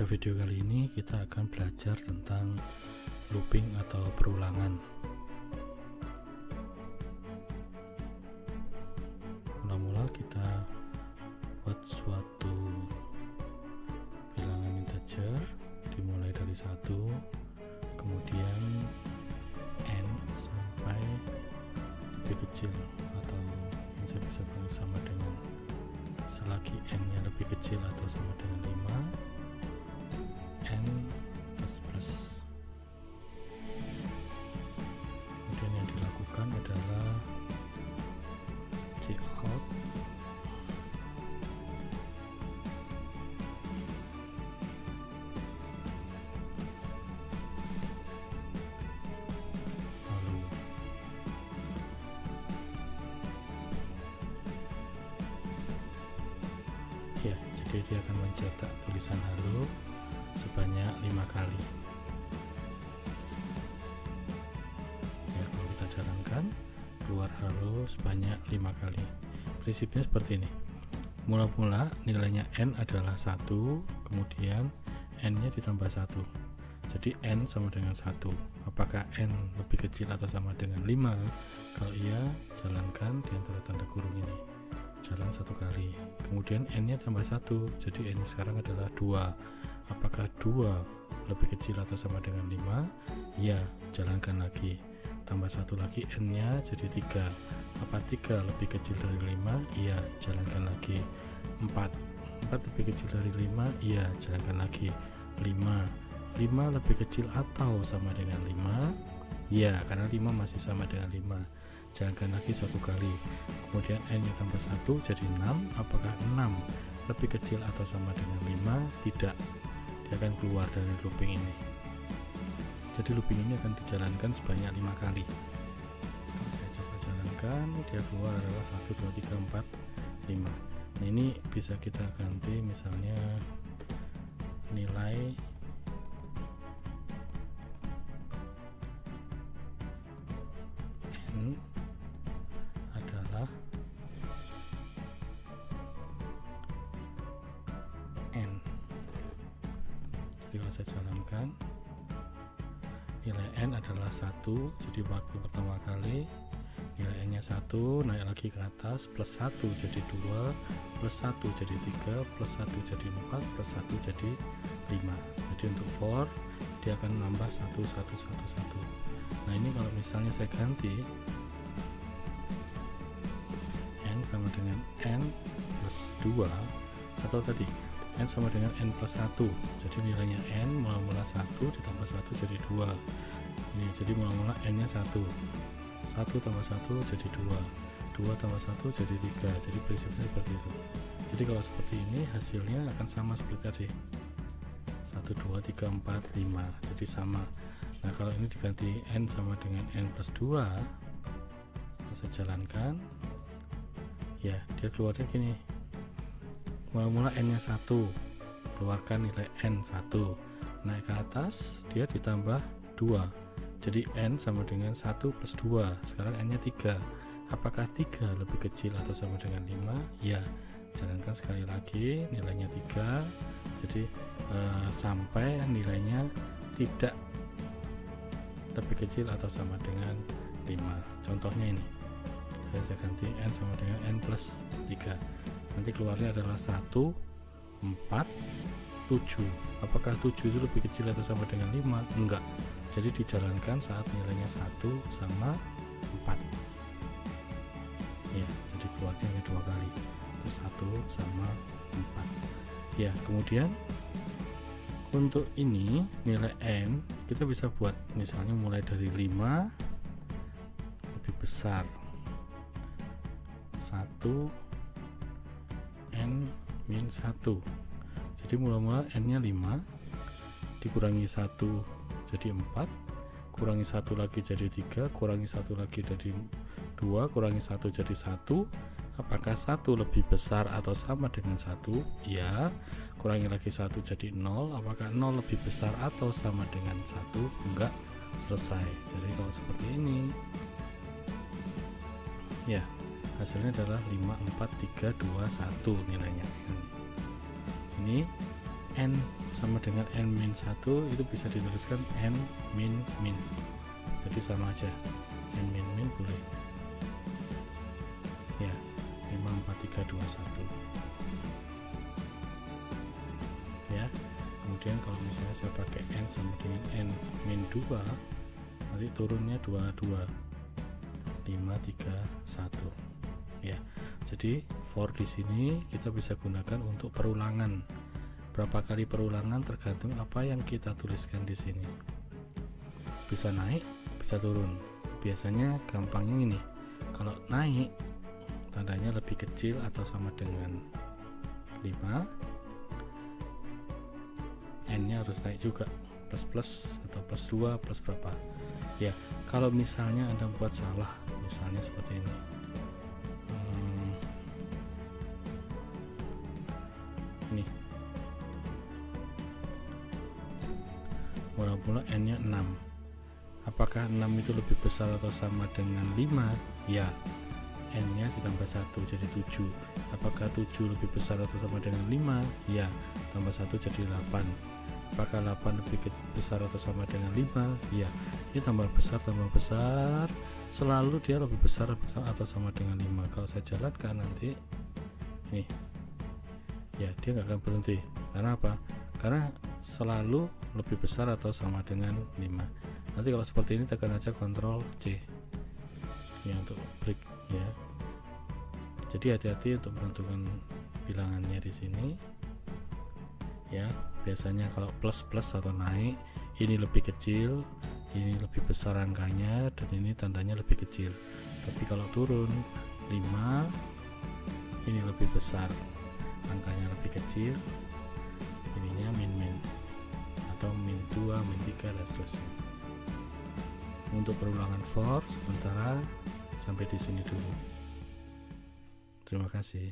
Pada video kali ini kita akan belajar tentang looping atau perulangan. Mula-mula kita buat suatu bilangan integer dimulai dari 1, kemudian n sampai lebih kecil, atau bisa sama dengan selagi n nya lebih kecil atau sama dengan 5, n plus. Kemudian yang dilakukan adalah cout lalu ya, jadi dia akan mencetak tulisan halo sebanyak 5 kali. Ya, kalau kita jalankan, keluar halo sebanyak 5 kali. Prinsipnya seperti ini. Mula-mula nilainya n adalah 1, kemudian n nya ditambah 1. Jadi n sama dengan 1. Apakah n lebih kecil atau sama dengan 5? Kalau iya, jalankan di antara tanda kurung ini. Jalan 1 kali. Kemudian n nya tambah 1. Jadi n sekarang adalah 2. Apakah 2 lebih kecil atau sama dengan 5? Ya, jalankan lagi. Tambah 1 lagi, n nya jadi 3. Apa 3 lebih kecil dari 5? Iya, jalankan lagi. 4 lebih kecil dari 5? Iya, jalankan lagi. 5 lebih kecil atau sama dengan 5? Ya, karena 5 masih sama dengan 5. Jalankan lagi 1 kali. Kemudian n nya tambah 1 jadi 6. Apakah 6 lebih kecil atau sama dengan 5? Tidak. Dia akan keluar dari looping ini. Jadi looping ini akan dijalankan sebanyak 5 kali. Kalau saya coba jalankan, dia keluar adalah 1, 2, 3, 4, 5. Nah, ini bisa kita ganti misalnya nilai n adalah n. Jadi kalau saya jalankan, nilai n adalah 1, jadi waktu pertama kali nilai n nya 1, naik lagi ke atas, plus 1 jadi 2, plus 1 jadi 3, plus 1 jadi 4, plus 1 jadi 5. Jadi untuk for dia akan nambah 1, 1, 1, 1. Nah, ini kalau misalnya saya ganti n sama dengan n plus 2, atau tadi n sama dengan n plus 1, jadi nilainya n mula-mula 1 ditambah 1 jadi 2. Ini jadi mula-mula n nya 1 tambah 1 jadi 2 tambah 1 jadi 3. Jadi prinsipnya seperti itu. Jadi kalau seperti ini hasilnya akan sama seperti tadi, 1, 2, 3, 4, 5, jadi sama. Nah, kalau ini diganti n sama dengan n plus 2, kalau saya jalankan, ya dia keluarnya gini. Mula-mula n nya 1, keluarkan nilai n 1, naik ke atas dia ditambah 2, jadi n sama dengan 1 plus 2. Sekarang n nya 3. Apakah 3 lebih kecil atau sama dengan 5? Ya, jalankan sekali lagi, nilainya 3, jadi sampai nilainya tidak lebih kecil atau sama dengan 5. Contohnya ini, saya ganti n sama dengan n plus 3. Nanti keluarnya adalah 1, 4, 7. Apakah 7 itu lebih kecil atau sama dengan 5? Enggak. Jadi dijalankan saat nilainya 1 sama 4. Ya, jadi keluarnya ada 2 kali. Terus 1 sama 4. Ya, kemudian untuk ini nilai n kita bisa buat misalnya mulai dari 5 lebih besar 1 n min 1. Jadi mula-mula n nya 5 dikurangi 1 jadi 4, kurangi 1 lagi jadi 3, kurangi 1 lagi jadi 2, kurangi 1 jadi 1. Apakah 1 lebih besar atau sama dengan 1? Ya. Kurangi lagi 1 jadi 0. Apakah 0 lebih besar atau sama dengan 1? Enggak. Selesai. Jadi kalau seperti ini, ya, hasilnya adalah 5, 4, 3, 2, 1 nilainya. Ini n sama dengan n min 1 itu bisa dituliskan n min min, jadi sama aja, n min min boleh ya, 5 4 3 2 1 ya. Kemudian kalau misalnya saya pakai n sama dengan n min 2, nanti turunnya 22, 5 3 1 ya. Jadi for di sini kita bisa gunakan untuk perulangan. Berapa kali perulangan tergantung apa yang kita tuliskan di sini. Bisa naik, bisa turun. Biasanya gampangnya ini. Kalau naik tandanya lebih kecil atau sama dengan 5, n-nya harus naik juga, plus atau plus 2 plus berapa. Ya, kalau misalnya Anda buat salah, misalnya seperti ini. Ini mula-mula n-nya 6. Apakah 6 itu lebih besar atau sama dengan 5? Ya, n-nya ditambah 1 jadi 7. Apakah 7 lebih besar atau sama dengan 5? Ya, tambah 1 jadi 8. Apakah 8 lebih besar atau sama dengan 5? Ya, ini tambah besar, selalu dia lebih besar atau sama dengan 5. Kalau saya jalankan nanti ini, ya dia nggak akan berhenti. Karena apa? Karena selalu lebih besar atau sama dengan 5. Nanti kalau seperti ini tekan aja Ctrl C ya untuk break ya. Jadi hati-hati untuk menentukan bilangannya di sini ya. Biasanya kalau plus atau naik, ini lebih kecil, ini lebih besar angkanya, dan ini tandanya lebih kecil. Tapi kalau turun 5, ini lebih besar, angkanya lebih kecil, ininya min atau min 2, min 3 dan seterusnya. Untuk perulangan for sementara sampai di sini dulu. Terima kasih.